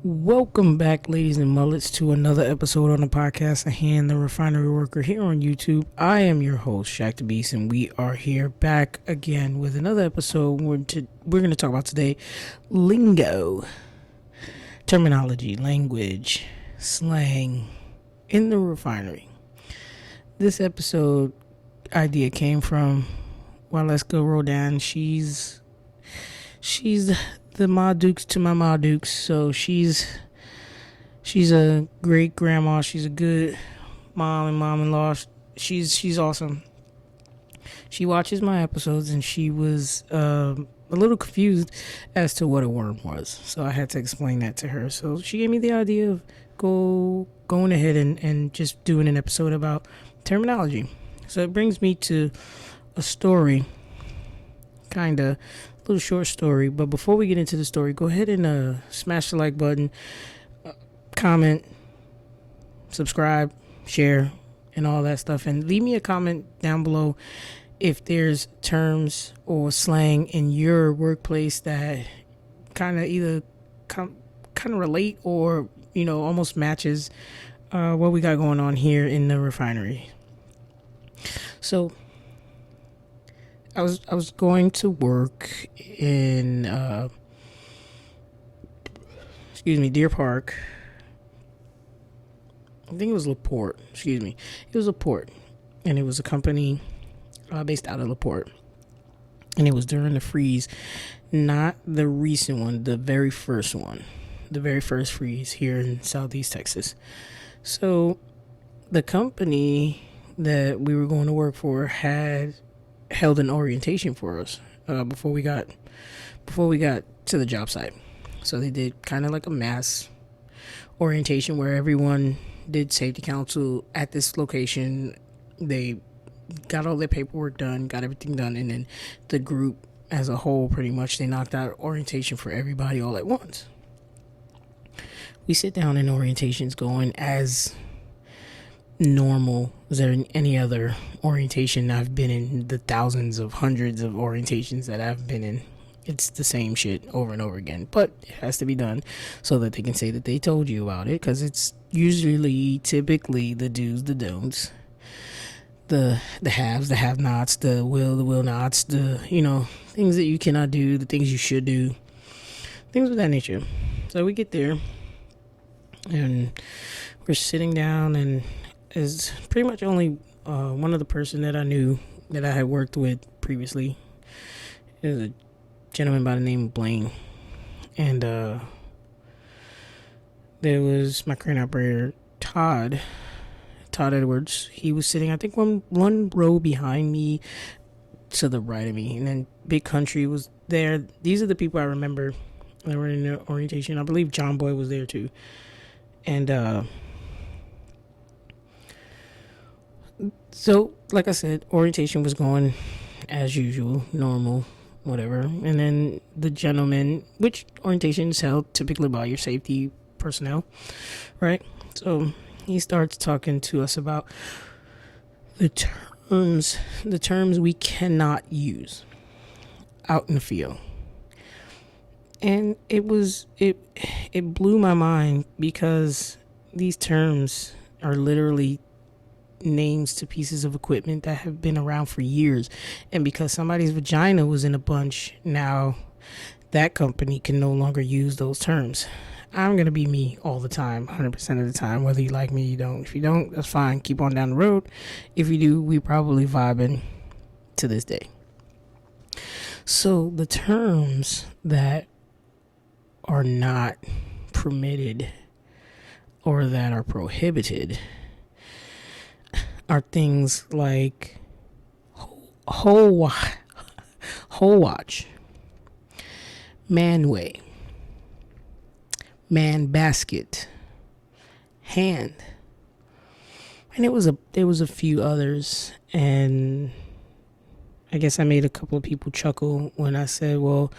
Welcome back, ladies and mullets, to another episode on the podcast of Hand the Refinery Worker here on YouTube. I am your host, Shaq the Beast, and we are here back again with another episode. We're going to talk about today lingo, terminology, language, slang in the refinery. This episode idea came from, well, let's go roll down. She's the Ma Dukes to my Ma Dukes, so she's a great grandma. She's a good mom and mom-in-law. She's awesome. She watches my episodes, and she was a little confused as to what a worm was, so I had to explain that to her. So she gave me the idea of going ahead and just doing an episode about terminology. So it brings me to a story, kind of little short story. But before we get into the story, go ahead and smash the like button, comment, subscribe, share, and all that stuff, and leave me a comment down below if there's terms or slang in your workplace that kind of either kind of relate or almost matches what we got going on here in the refinery. So I was going to work in Deer Park. I think it was LaPorte. It was LaPorte, and it was a company based out of LaPorte, and it was during the freeze, not the recent one, the very first freeze here in Southeast Texas. So the company that we were going to work for had held an orientation for us before we got to the job site. So they did kind of like a mass orientation where everyone did safety council at this location. They got all their paperwork done, got everything done, and then the group as a whole, pretty much, they knocked out orientation for everybody all at once. We sit down in orientations going as normal as any other orientation I've been in, the thousands of hundreds of orientations that I've been in. It's the same shit over and over again, but it has to be done so that they can say that they told you about it, because it's typically the do's, the don'ts, the haves, the have-nots, the will nots, the things that you cannot do, the things you should do, things of that nature. So we get there and we're sitting down, and is pretty much only one other person that I knew that I had worked with previously. It was a gentleman by the name of Blaine, and there was my crane operator Todd Edwards. He was sitting, I think, one row behind me to the right of me, and then Big Country was there. These are the people I remember that were in the orientation. I believe John Boy was there too, and so, like I said, orientation was going as usual, normal, whatever. And then the gentleman, which orientation is held typically by your safety personnel, right? So he starts talking to us about the terms we cannot use out in the field. And it blew my mind, because these terms are literally names to pieces of equipment that have been around for years, and because somebody's vagina was in a bunch, now that company can no longer use those terms. I'm gonna be me all the time, 100% of the time, whether you like me or you don't. If you don't, that's fine, keep on down the road. If you do, we probably vibing to this day. So the terms that are not permitted or that are prohibited are things like whole watch, manway, man basket, hand, and there was a few others. And I guess I made a couple of people chuckle when I said, well,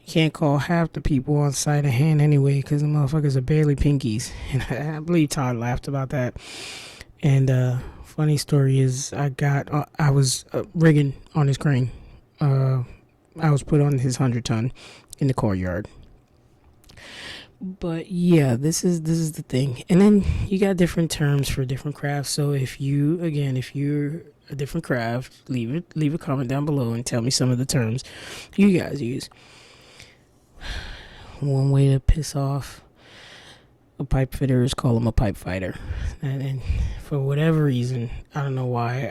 you can't call half the people on site a hand anyway, because the motherfuckers are barely pinkies. And I believe Todd laughed about that. And funny story is, I was rigging on his crane. I was put on his 100-ton in the courtyard. But yeah, this is the thing. And then you got different terms for different crafts. So if you're a different craft, leave a comment down below and tell me some of the terms you guys use. One way to piss off a pipe fitter is call him a pipe fighter. And for whatever reason, I don't know why.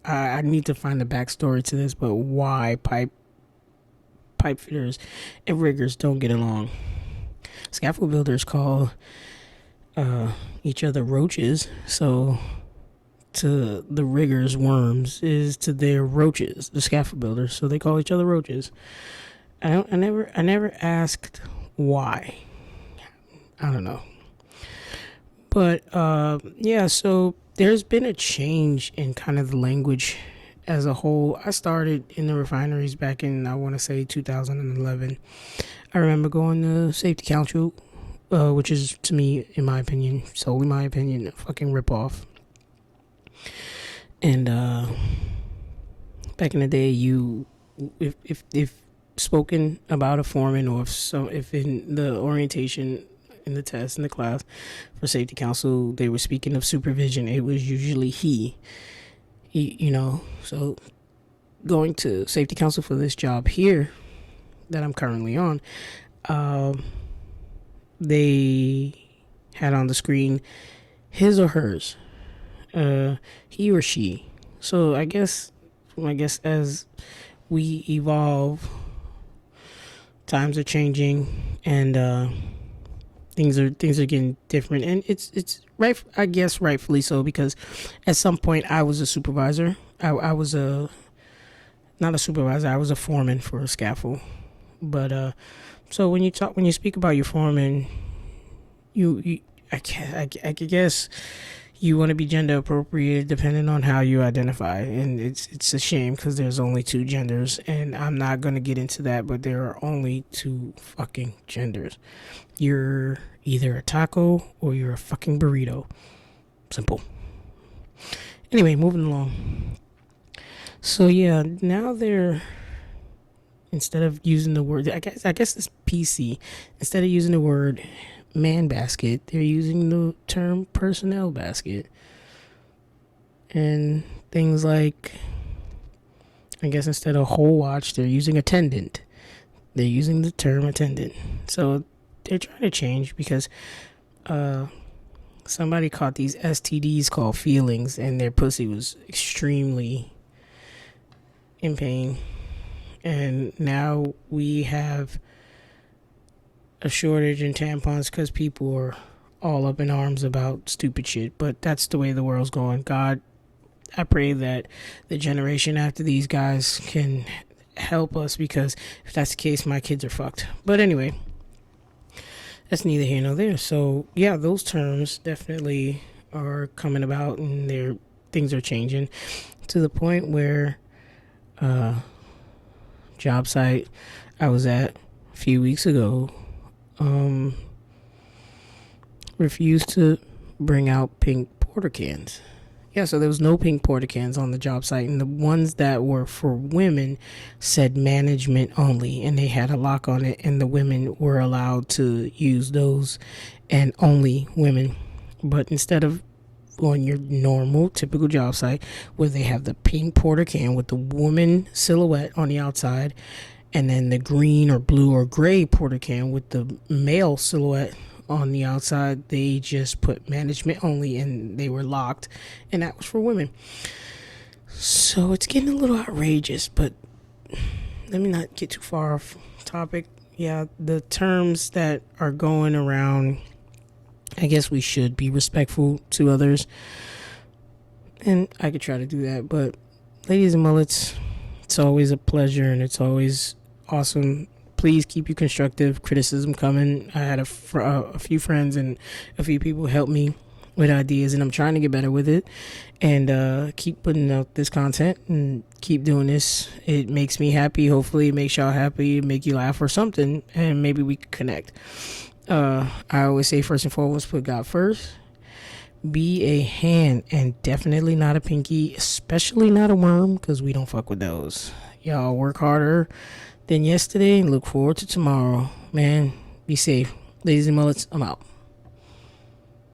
I need to find the backstory to this, but why pipe fitters and riggers don't get along. Scaffold builders call each other roaches, so to the riggers, worms is to their roaches, the scaffold builders, so they call each other roaches. I never asked why. I don't know. But yeah, so there's been a change in kind of the language as a whole. I started in the refineries back in, I want to say, 2011. I remember going to safety council, which is, to me, in my opinion, solely my opinion, a fucking ripoff. And back in the day, if spoken about a foreman, or if in the orientation, in the test, in the class for safety council, they were speaking of supervision, it was usually he, so going to safety council for this job here that I'm currently on, they had on the screen his or hers, he or she. So I guess as we evolve, times are changing, and things are getting different, and it's right. I guess rightfully so, because at some point I was a supervisor. I was not a supervisor. I was a foreman for a scaffold. But so when you speak about your foreman, I guess you want to be gender appropriate depending on how you identify, and it's a shame because there's only two genders, and I'm not gonna get into that, but there are only two fucking genders. You're either a taco or you're a fucking burrito. Simple. Anyway, moving along. So yeah, now they're, instead of using the word, I guess it's PC. Instead of using the word man basket, they're using the term personnel basket. And things like, I guess instead of whole watch, they're using attendant. They're using the term attendant. So they're trying to change because somebody caught these STDs called feelings, and their pussy was extremely in pain. And now we have a shortage in tampons because people are all up in arms about stupid shit. But that's the way the world's going. God, I pray that the generation after these guys can help us, because if that's the case, my kids are fucked. But anyway, that's neither here nor there. So yeah, those terms definitely are coming about, and things are changing to the point where job site I was at a few weeks ago refused to bring out pink porta cans. Yeah, so there was no pink porta cans on the job site, and the ones that were for women said management only, and they had a lock on it, and the women were allowed to use those, and only women. But instead of on your normal typical job site where they have the pink porta can with the woman silhouette on the outside, and then the green or blue or gray porta can with the male silhouette on the outside, they just put management only, and they were locked, and that was for women. So it's getting a little outrageous, but let me not get too far off topic. Yeah, the terms that are going around, I guess we should be respectful to others, and I could try to do that. But ladies and mullets, it's always a pleasure, and it's always awesome. Please keep your constructive criticism coming. I had a few friends and a few people help me with ideas, and I'm trying to get better with it, and keep putting out this content and keep doing this. It makes me happy. Hopefully it makes y'all happy, make you laugh or something, and maybe we can connect. I always say, first and foremost, put God first. Be a hand, and definitely not a pinky, especially not a worm, because we don't fuck with those. Y'all work harder than yesterday and look forward to tomorrow. Man, be safe. Ladies and mullets, I'm out.